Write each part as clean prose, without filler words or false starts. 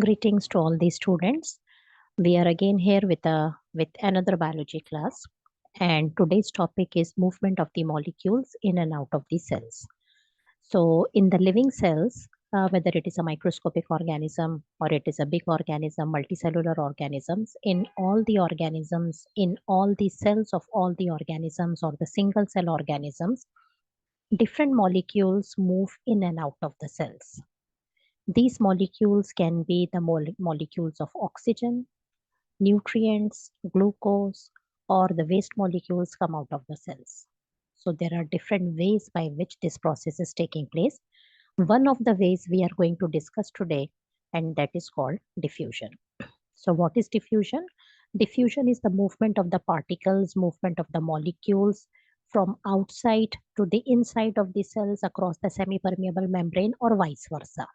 Greetings to all the students. We are again here with another biology class, and today's topic is movement of the molecules in and out of the cells. So, in the living cells, whether it is a microscopic organism or it is a big organism, multicellular organisms, in all the organisms, in all the cells of all the organisms or the single cell organisms, different molecules move in and out of the cells. These molecules can be the molecules of oxygen, nutrients, glucose, or the waste molecules come out of the cells. So there are different ways by which this process is taking place. One of the ways we are going to discuss today, and that is called diffusion. So what is diffusion? Diffusion is the movement of the particles, movement of the molecules from outside to the inside of the cells across the semi-permeable membrane or vice versa.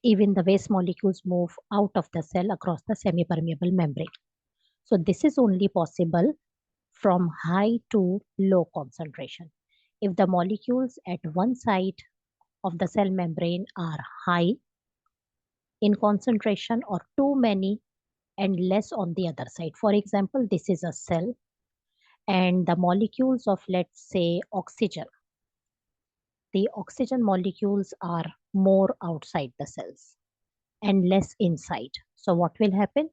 Even the waste molecules move out of the cell across the semi-permeable membrane. So this is only possible from high to low concentration. If the molecules at one side of the cell membrane are high in concentration or too many and less on the other side. For example, this is a cell and the molecules of, let's say, oxygen. The oxygen molecules are more outside the cells and less inside. So what will happen?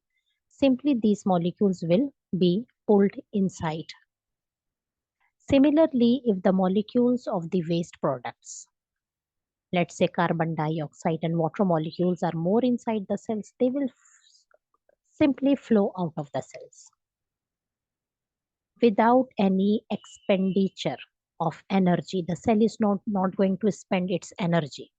Simply these molecules will be pulled inside. Similarly, if the molecules of the waste products, let's say carbon dioxide and water molecules are more inside the cells, they will simply flow out of the cells without any expenditure of energy. The cell is not going to spend its energy.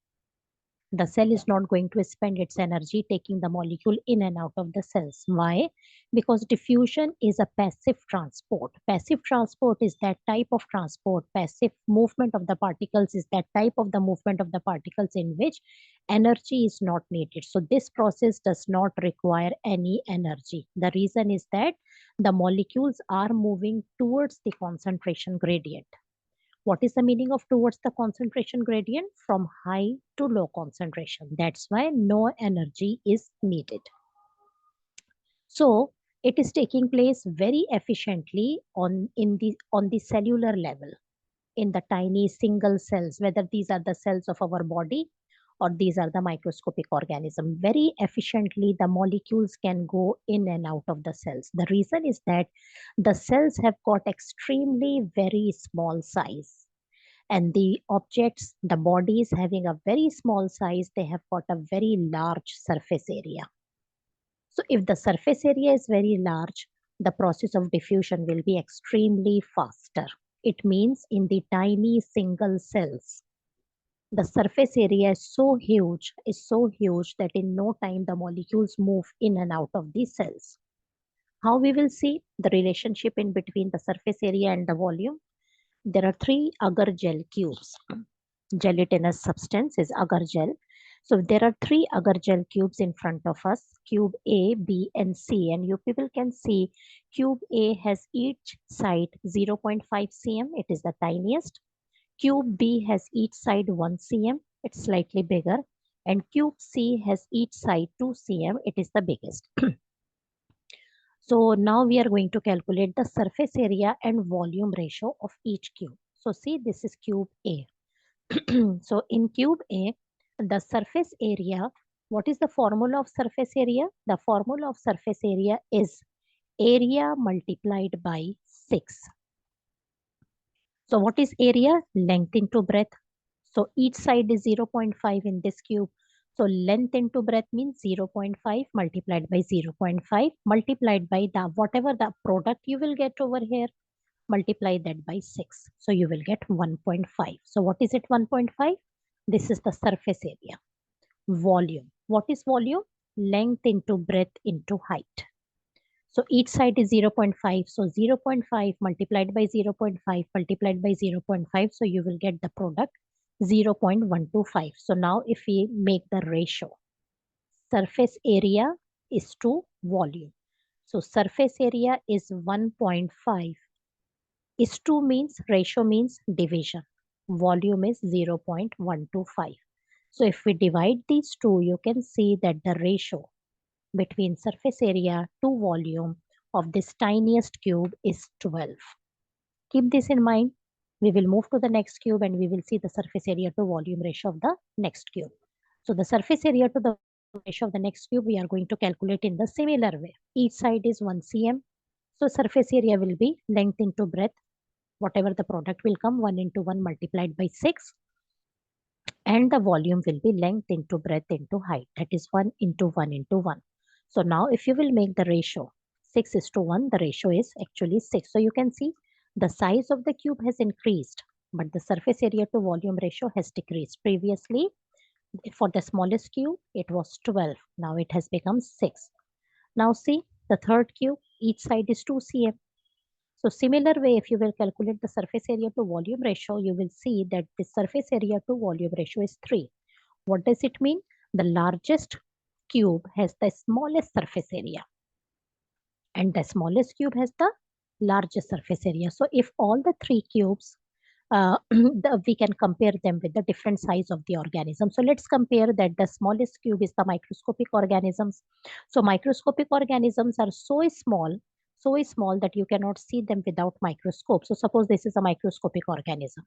The cell is not going to spend its energy taking the molecule in and out of the cells. Why? Because diffusion is a passive transport. Passive transport is that type of transport. Passive movement of the particles is that type of the movement of the particles in which energy is not needed. So this process does not require any energy. The reason is that the molecules are moving towards the concentration gradient. What is the meaning of towards the concentration gradient? From high to low concentration. That's why no energy is needed. So it is taking place very efficiently on the cellular level, in the tiny single cells, whether these are the cells of our body or these are the microscopic organism. Very efficiently the molecules can go in and out of the cells. The reason is that the cells have got extremely very small size, and the objects, the bodies having a very small size, they have got a very large surface area. So if the surface area is very large, the process of diffusion will be extremely faster. It means in the tiny single cells, the surface area is so huge that in no time the molecules move in and out of these cells. How we will see the relationship in between the surface area and the volume? There are three agar gel cubes. Gelatinous substance is agar gel. So there are three agar gel cubes in front of us, cube A, B, and C. And you people can see cube A has each side 0.5 cm. It is the tiniest. Cube B has each side 1 cm. It's slightly bigger. And cube C has each side 2 cm. It is the biggest. So now we are going to calculate the surface area and volume ratio of each cube. So see, this is cube A. So in cube A, the surface area, what is the formula of surface area? The formula of surface area is area multiplied by 6. So what is area? Length into breadth. So each side is 0.5 in this cube. So length into breadth means 0.5 multiplied by 0.5 multiplied by the whatever the product you will get over here, multiply that by 6. So you will get 1.5. So what is it 1.5? This is the surface area. Volume. What is volume? Length into breadth into height. So each side is 0.5. So 0.5 multiplied by 0.5 multiplied by 0.5. So you will get the product 0.125. So now if we make the ratio, surface area is to volume. So surface area is 1.5. Is to means ratio means division. Volume is 0.125. So if we divide these two, you can see that the ratio between surface area to volume of this tiniest cube is 12. Keep this in mind. We will move to the next cube and we will see the surface area to volume ratio of the next cube. So the surface area to the volume ratio of the next cube we are going to calculate in the similar way. Each side is 1 cm. So surface area will be length into breadth. Whatever the product will come, 1 into 1 multiplied by 6. And the volume will be length into breadth into height. That is 1 into 1 into 1. So now if you will make the ratio 6 is to 1, the ratio is actually 6. So you can see the size of the cube has increased, but the surface area to volume ratio has decreased. Previously, for the smallest cube, it was 12. Now it has become 6. Now see the third cube, each side is 2 cm. So similar way, if you will calculate the surface area to volume ratio, you will see that the surface area to volume ratio is 3. What does it mean? The largest cube has the smallest surface area and the smallest cube has the largest surface area. So if all the three cubes, we can compare them with the different size of the organism. So let's compare that the smallest cube is the microscopic organisms. So microscopic organisms are so small that you cannot see them without microscope. So suppose this is a microscopic organism.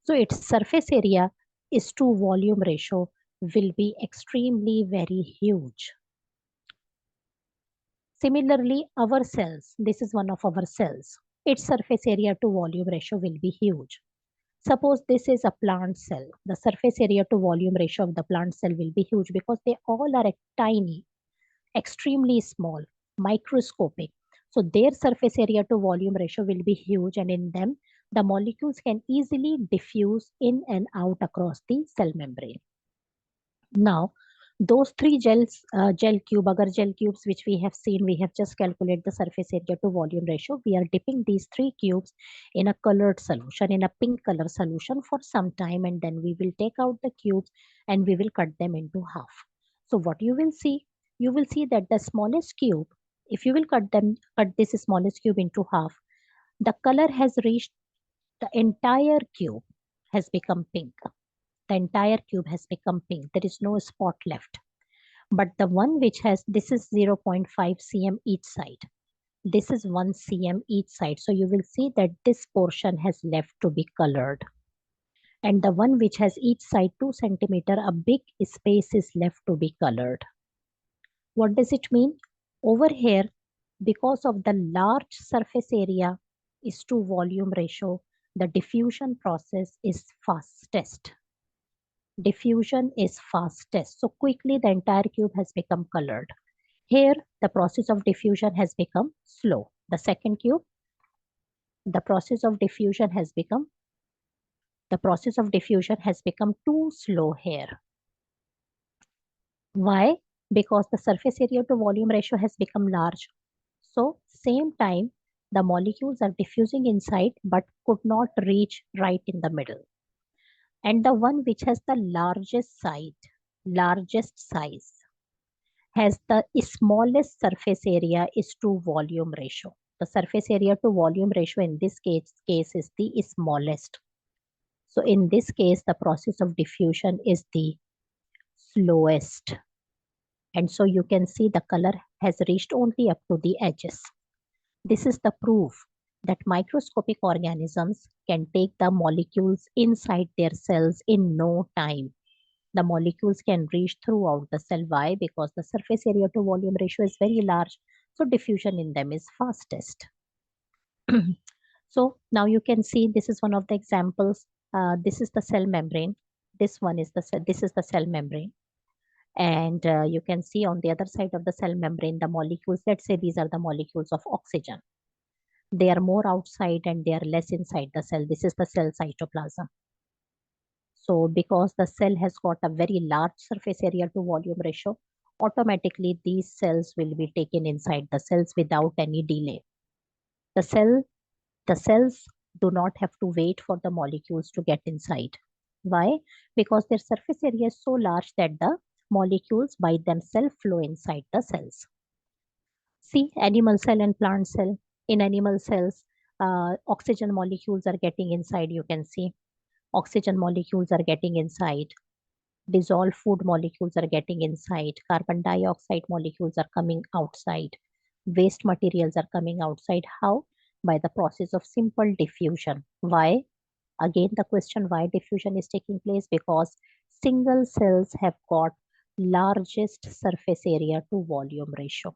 So its surface area is to volume ratio will be extremely very huge. Similarly, our cells, this is one of our cells. Its surface area to volume ratio will be huge. Suppose this is a plant cell. The surface area to volume ratio of the plant cell will be huge because they all are tiny, extremely small, microscopic. So their surface area to volume ratio will be huge, and in them, the molecules can easily diffuse in and out across the cell membrane. Now, those three gel cube, agar gel cubes which we have seen, we have just calculated the surface area to volume ratio. We are dipping these three cubes in a colored solution, in a pink color solution for some time, and then we will take out the cubes and we will cut them into half. So what you will see that the smallest cube, if you will cut this smallest cube into half, the color has reached the entire cube has become pink. The entire cube has become pink. There is no spot left. But the one which has, this is 0.5 cm each side. This is 1 cm each side. So you will see that this portion has left to be colored. And the one which has each side 2 centimeter, a big space is left to be colored. What does it mean? Over here, because of the large surface area is to volume ratio, the diffusion process is fastest. Diffusion is fastest. So quickly the entire cube has become colored. Here the process of diffusion has become slow. The second cube, the process of diffusion has become too slow here. Why? Because the surface area to volume ratio has become large. So same time the molecules are diffusing inside but could not reach right in the middle. And the one which has the largest size has the smallest surface area is to volume ratio. The surface area to volume ratio in this case is the smallest. So in this case, the process of diffusion is the slowest. And so you can see the color has reached only up to the edges. This is the proof that microscopic organisms can take the molecules inside their cells in no time. The molecules can reach throughout the cell. Why? Because the surface area to volume ratio is very large. So diffusion in them is fastest. So now you can see this is one of the examples. This is the cell membrane. This is the cell membrane. And you can see on the other side of the cell membrane, the molecules, let's say these are the molecules of oxygen. They are more outside and they are less inside the cell. This is the cell cytoplasm. So because the cell has got a very large surface area to volume ratio, automatically these cells will be taken inside the cells without any delay. The cells do not have to wait for the molecules to get inside. Why? Because their surface area is so large that the molecules by themselves flow inside the cells. See, animal cell and plant cell. In animal cells, oxygen molecules are getting inside. You can see oxygen molecules are getting inside. dissolved food molecules are getting inside, carbon dioxide molecules are coming outside, waste materials are coming outside. How? By the process of simple diffusion. Why? Again, the question why diffusion is taking place, because single cells have got largest surface area to volume ratio.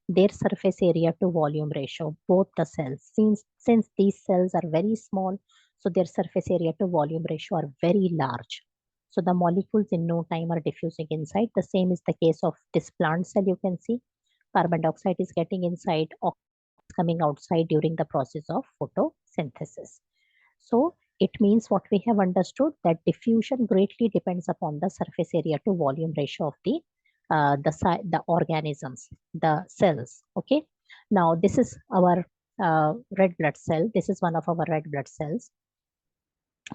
Their surface area to volume ratio, both the cells, since these cells are very small, so their surface area to volume ratio are very large. So the molecules in no time are diffusing inside. The same is the case of this plant cell. You can see carbon dioxide is getting inside, oxygen is coming outside during the process of photosynthesis. So it means what we have understood, that diffusion greatly depends upon the surface area to volume ratio of the organisms, the cells. Okay. Now this is our red blood cell. This is one of our red blood cells.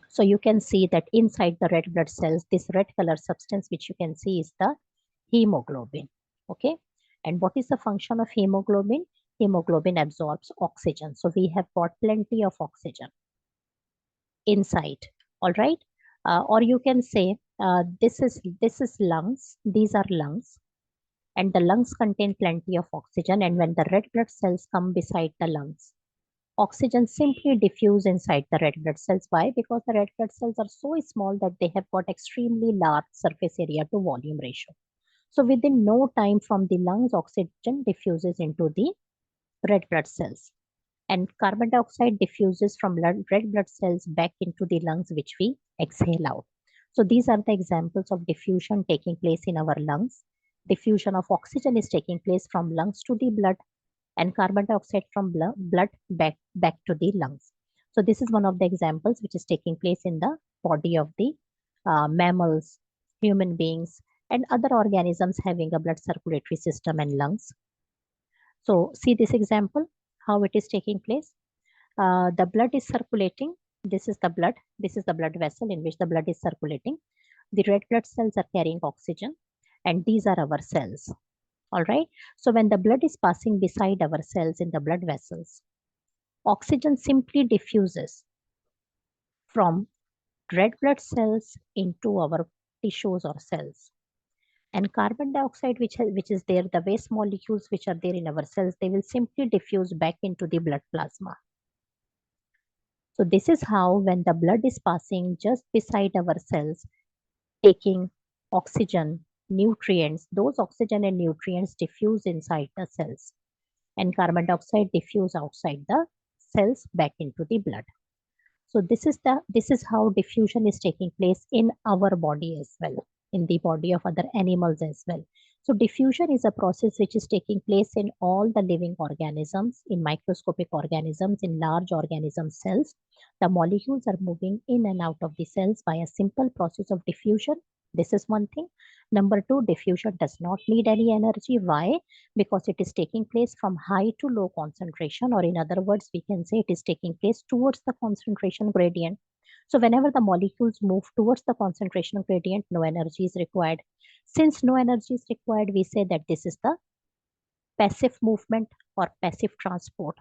So you can see that inside the red blood cells, this red color substance which you can see is the hemoglobin. Okay. And what is the function of hemoglobin? Hemoglobin absorbs oxygen. So we have got plenty of oxygen inside. All right. Or you can say this is lungs. These are lungs, and the lungs contain plenty of oxygen. And when the red blood cells come beside the lungs, oxygen simply diffuse inside the red blood cells. Why? Because the red blood cells are so small that they have got extremely large surface area to volume ratio. So within no time from the lungs, oxygen diffuses into the red blood cells, and carbon dioxide diffuses from red blood cells back into the lungs, which we exhale out. So these are the examples of diffusion taking place in our lungs. Diffusion of oxygen is taking place from lungs to the blood, and carbon dioxide from blood back to the lungs. So this is one of the examples which is taking place in the body of the mammals, human beings, and other organisms having a blood circulatory system and lungs. So see this example, how it is taking place. The blood is circulating. This is the blood. This is the blood vessel in which the blood is circulating. The red blood cells are carrying oxygen, and these are our cells. All right. So when the blood is passing beside our cells in the blood vessels, oxygen simply diffuses from red blood cells into our tissues or cells. And carbon dioxide, which is there, the waste molecules which are there in our cells, they will simply diffuse back into the blood plasma. So this is how, when the blood is passing just beside our cells, taking oxygen, nutrients, those oxygen and nutrients diffuse inside the cells, and carbon dioxide diffuse outside the cells back into the blood. So this is how diffusion is taking place in our body as well, in the body of other animals as well. So diffusion is a process which is taking place in all the living organisms, in microscopic organisms, in large organism cells. The molecules are moving in and out of the cells by a simple process of diffusion. This is one thing. Number two, diffusion does not need any energy. Why? Because it is taking place from high to low concentration, or in other words, we can say it is taking place towards the concentration gradient. So whenever the molecules move towards the concentration gradient, no energy is required. Since no energy is required, we say that this is the passive movement or passive transport.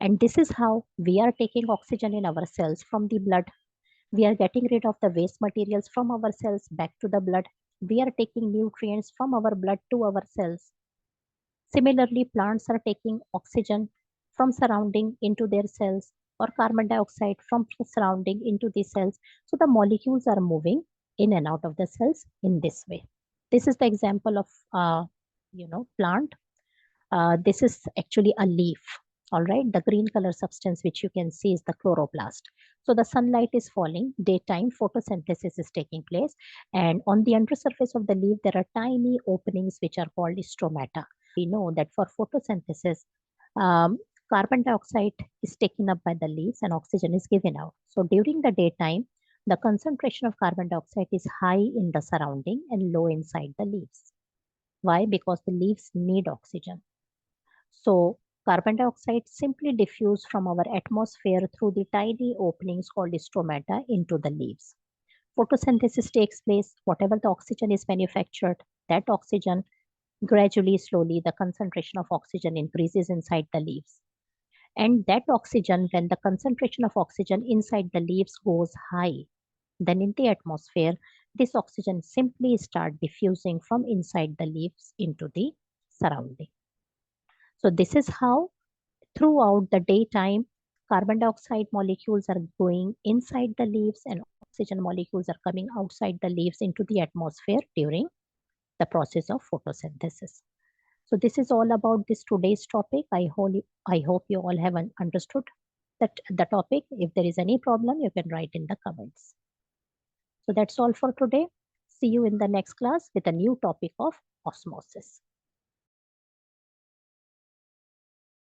And this is how we are taking oxygen in our cells from the blood. We are getting rid of the waste materials from our cells back to the blood. We are taking nutrients from our blood to our cells. Similarly, plants are taking oxygen from surrounding into their cells, or carbon dioxide from surrounding into the cells. So the molecules are moving in and out of the cells in this way. This is the example of plant. This is actually a leaf. All right, the green color substance which you can see is the chloroplast. So the sunlight is falling, daytime photosynthesis is taking place, and on the undersurface of the leaf there are tiny openings which are called stomata. We know that for photosynthesis, um, carbon dioxide is taken up by the leaves and oxygen is given out. So during the daytime, the concentration of carbon dioxide is high in the surrounding and low inside the leaves. Why? Because the leaves need oxygen. So carbon dioxide simply diffuse from our atmosphere through the tiny openings called stomata into the leaves. Photosynthesis takes place. Whatever the oxygen is manufactured, that oxygen gradually, slowly, the concentration of oxygen increases inside the leaves. And that oxygen, when the concentration of oxygen inside the leaves goes high, then in the atmosphere, this oxygen simply start diffusing from inside the leaves into the surrounding. So this is how throughout the daytime carbon dioxide molecules are going inside the leaves and oxygen molecules are coming outside the leaves into the atmosphere during the process of photosynthesis. So this is all about this today's topic. I hope you all have understood that the topic. If there is any problem, you can write in the comments. So that's all for today. See you in the next class with a new topic of osmosis.